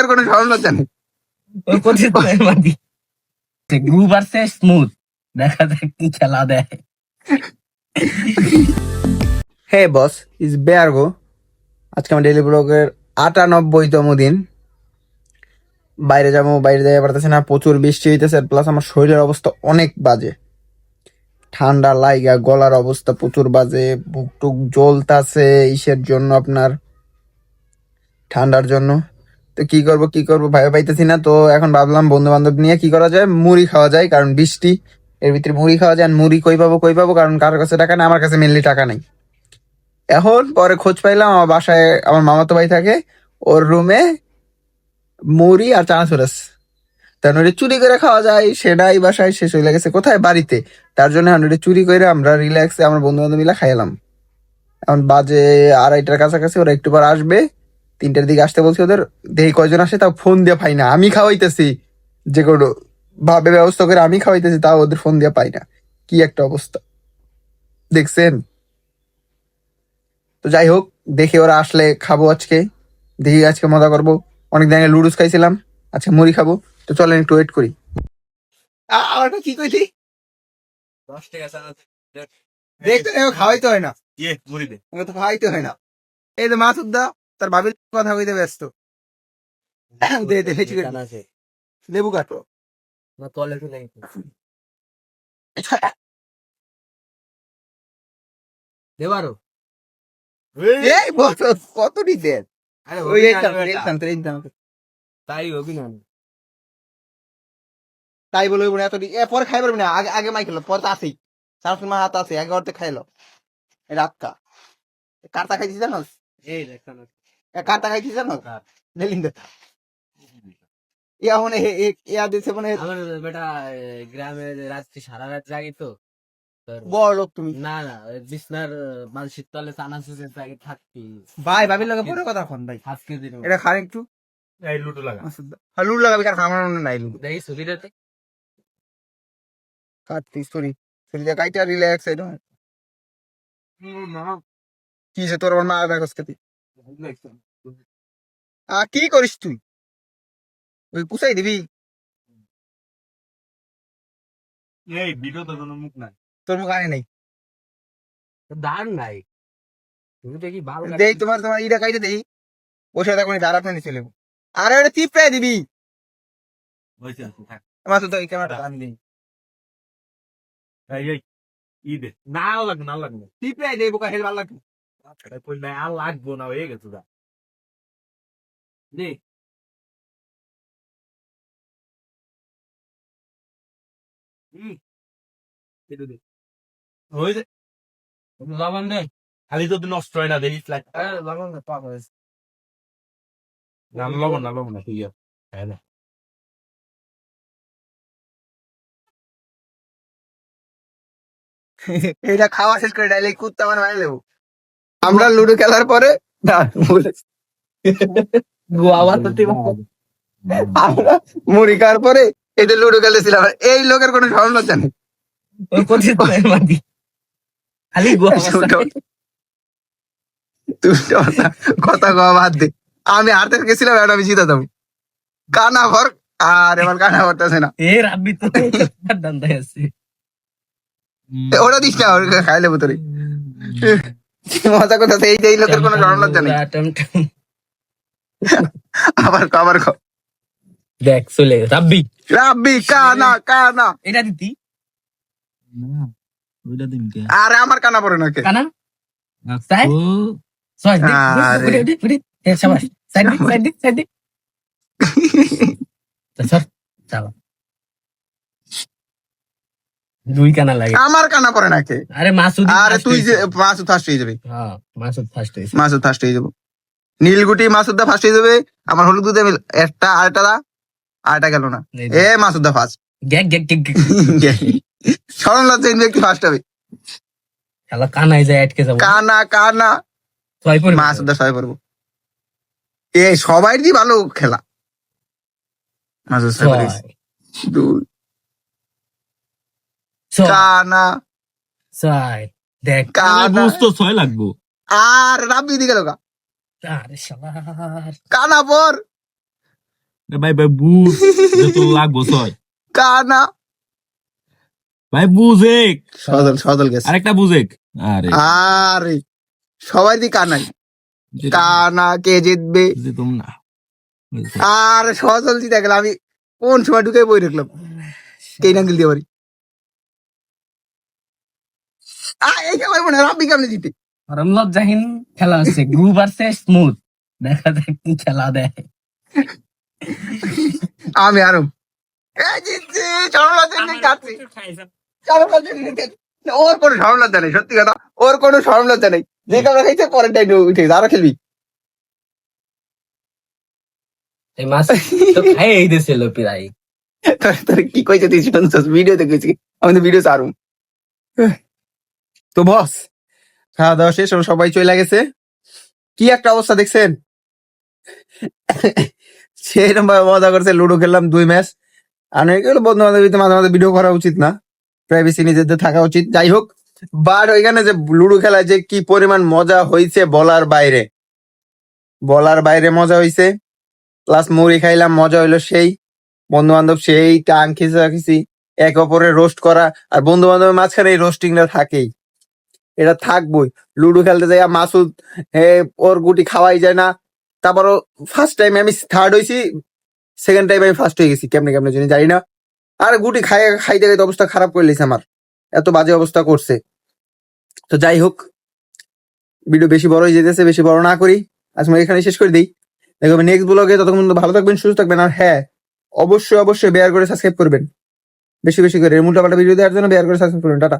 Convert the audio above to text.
লোকের কোনো সরল লজ্জা নেই। ওই কথিত মাটি গ্রু ভার্সেস স্মুথ, দেখা যাক কি খেলা দেয়। হে বস, ইজ বেয়ারগো। আজকে আমার ডেইলি ব্লগের ৯৮তম দিন। বাইরে যাবো, বাইরে যাইতে পারতেছি না, প্রচুর বৃষ্টি হইতেছে, প্লাস আমার শরীরের অবস্থা অনেক বাজে। ঠান্ডা লাইগা গলার অবস্থা প্রচুর বাজে, বুক টুক জ্বলতাছে ইসের জন্য, আপনার ঠান্ডার জন্য। তো কি করবো ভাই পাইতেছি না। তো এখন ভাবলাম বন্ধু বান্ধব নিয়ে কি করা যায়, মুড়ি খাওয়া যায়, কারণ বৃষ্টি, এর ভিতরে মুড়ি খাওয়া যায়। আর মুড়ি কই পাবো, কারণ কারোর কাছে টাকা নেই, আমার কাছে মেনলি টাকা নেই। এখন পরে খোঁজ পাইলাম আমার বাসায় আমার মামাতো ভাই থাকে, ওর রুমে মুড়ি আর চানাচুর আছে। তার ওটা চুরি করে খাওয়া যায়, সেটাই বাসায় শেষ হয়ে গেছে, কোথায় বাড়িতে। তার জন্য ওটা চুরি করে আমরা রিল্যাক্সে আমার বন্ধু বান্ধব মিলে খাইলাম। এখন বাজে ২:৩০টার কাছাকাছি, ওরা একটু পর আসবে, ৩টার দিকে আসতে বলছি ওদের। দেখি কয়জন আসে, তাও ফোন দিয়ে পাই না। আমি খাওয়াইতেছি যে কোনো ভাবে ব্যবস্থা করে আমি খাওয়াইতেছি, তাও ওদের ফোন দিয়ে পাই না। কি একটা অবস্থা দেখছেন। তো যাই হোক, দেখি ওরা আসলে খাবো আজকে। দেখি আজকে মজা করবো। অনেকদিন আগে লুডুস খাইছিলাম, আজকে মুড়ি খাবো। তো চলেন একটু ওয়েট করি। আমারটা কি কইলি? 10 টাকা চানাচুর দেখতে খাওয়াইতে হয় না, মুড়ি দে। ওকে তো খাওয়াইতে হয় না। এই যে মাসুদ দা তার ভাবির কথা কইতে ব্যস্ত। দে দে বেশি করে আছে লেবু কাটো। না তলে তো নেই, দেবারো। এই বস, কত দিতেন? আরে ওই তাই অভিনয়। তাই বলে এত পরে খাই পারবি না, আগে আগে মাই খেলো, পরে তো আসেই শাশুড়ি মা হাত আছে, আগে অর্ধে খাইলো। রাতটা কারটা খাইছি জানো? এই দেখতাম কারটা খাইছি জানো? নেলিন দে ইয়া মানে ইয়া দিছে মানে। আমার বেটা গ্রামে রাত্রি সারা রাত জাগি তো। বড় লোক তুমি। না না, বিছনার বালশির তলে চানাচুরের জায়গায় থাকতি। ভাই ভাবির লাগে পরে কথা কোন ভাই। 5 কেজি এটা খান একটু। এই লুডু লাগা। হ্যাঁ লুডু লাগাবি, কারণ আমার মনে নাই লুডু। দেখি সুবিধাতে কাটতি সরি সরি, কাইটা রিল্যাক্স আই ডোন্ট। কি সে তোর আমার মা দেখছ কেতি কি করিস তুই? ওই পুষাই দিবি? এই ভিডিও তো কোনো মুখ নাই, তোর মুখ আয় নাই। দাঁড় নাই। তুমি দেখি ভালো দেই তোমার তোমার ইটা কাইতে দেই, বসে থাকো, দাঁড়া আপনি চলে যাবো। আরে ওটা টিপে দিবি। হইছে থাক। আমার তো এই ক্যামেরাটা আমি দেই, এই এই ই দে না লাগবে না লাগবে। টিপে দেই, বোকা হেল ভালো লাগে। আচ্ছা কই না আর লাগবো না, হয়ে গেছে দা দে। এটা দে হই দে লবণ দে, খালি যদি নষ্ট হয় না দেই ফ্ল্যাট। লবণ দে পাক হয়েছে না, লবণ না ঠিক আছে। হ্যাঁ না এটা খাওয়া শেষ করে ডাইরেক্ট কুত্তা মানে মারি লেবো। আমরা লুডো খেলার পরে গোয়া তো আমরা মুড়ি খাওয়ার পরে এটা লুডো খেলেছিলাম। এই লোকের কোনো সরল লজ্জা নেই। ওই কথিত মাটি খালি গোয়া কথা কওয়া বাদ দে। আমি হারতে গেছিলাম, এটা আমি জিতে যাবো। কানা ভর, আর এবার কানা ভরতেছে না। এ রাব্বি তো দান্দায় আছে। ওটা দিস না, ওটা খাই লেবো তোরে। মজা কথা, এই যে এই লোকের কোনো সরল লজ্জা নেই। আবার দেখ চলে রাব্বি রাব্বি কানা কানা এটা দিতি আরে আমার কানা পড়ে না কে? কানা সাইড সাইড আরে। এ শাবাশ সাইড সাইড চল চল দুই কানা লাগে। আমার কানা পড়ে না কে? আরে মাসুদ, আরে তুই যে মাসুদ ফার্স্ট হয়ে যাবে। হ্যাঁ মাসুদ ফার্স্ট হইছে। মাসুদ ফার্স্ট হয়ে যাবো। নীলগুটি মাসুদ দা ফার্স্ট হয়ে যাবে। আমার হলুদ দুধে একটা আরেকটা দা, আরেকটা গেল না। এ মাসুদ দা ফার্স্ট। গ্যাগ গ্যাগ গ্যাগ সরল লজ্জা ব্যক্তি ফার্স্ট হবে। শালা কানাই যায় আটকে যাব। কানা কানা ছয় পড়বে মাসুদ দা ছয় পড়বো। এই সবাই দি ভালো খেলা। মাসুদ ছয় পড়িস। দুই কানা ছয় দেখ কানা বুঝতো ছয় লাগবো। আর রাব্বি দি গেল গা। আরে শালা কানা পর ভাই ভাই বুঝ যে তোর লাগবো ছয় কানা ভাই বুঝেক সদল সদল গেছে আরেকটা বুঝেক আরে আরে সবাই দি কানাই কানা কে জিতবে দিতাম না আর সজল জিতে গেল আমি কোন সময় ঢুকে বই রাখলাম কে নাঙ্গিল দিয়ে পারি এই খেলায় মনে হয় রাব্বি কেমনে জিতে লজ্জাহীন খেলা হচ্ছে গ্রুপ আছে স্মুথ দেখা যাক কি খেলা দেয় আমি আরো জিতছি সরলতা নিয়ে কাটছি সরলতা নিয়ে কাটছি। না, ওর কোনো সরলতা নেই সত্যি কথা ওর কোনো সরলতা নেই যে কারণে খাইছে পরের টাইম উঠে গেছে। আরো খেলবি এই মাছ তো খাইয়ে দিয়েছিল প্রায় তোর কি কইছে তুই শুনছিস ভিডিওতে কইছি আমি তো ভিডিও সারুম তো বস খাওয়া দাওয়া শেষ ওরা সবাই চলে গেছে কি একটা অবস্থা দেখছেন সেরকম ভাবে মজা করছে লুডো খেললাম 2 ম্যাচ আর এগুলো বন্ধু বান্ধবীতে মাঝে মাঝে ভিডিও করা উচিত না প্রাইভেসি নিজেদের থাকা উচিত যাই হোক বাট ওইখানে যে লুডো খেলায় যে কি পরিমাণ মজা হয়েছে বলার বাইরে মজা হয়েছে প্লাস মুড়ি খাইলাম মজা হইলো সেই বন্ধু বান্ধব সেই টাং খিচাখিচি একে অপরের রোস্ট করা আর বন্ধু বান্ধবের মাঝখানে এই রোস্টিংটা থাকেই এটা থাকবোই লুডো খেলতে যাই মাসুদ ওর গুটি খাওয়াই যায় না তারপরও ফার্স্ট টাইম আমি থার্ড হয়েছি সেকেন্ড টাইম আমি ফার্স্ট হয়ে গেছি কেমনে কেমনে জানি না আর গুটি খাইতে খাইতে অবস্থা খারাপ করে লিছে আমার এত বাজে অবস্থা করছে তো যাই হোক ভিডিও বেশি বড় হয়ে যেতেছে বেশি বড় না করি আজ আমরা এখানে শেষ করে দিই দেখবেন নেক্সট ব্লগে ততক্ষণ পর্যন্ত ভালো থাকবেন সুস্থ থাকবেন আর হ্যাঁ অবশ্যই বেয়ার করে সাবস্ক্রাইব করবেন বেশি বেশি করে উল্টাপাল্টা ভিডিও দেওয়ার জন্য বেয়ার করে সাবস্ক্রাইব করবেন টাটা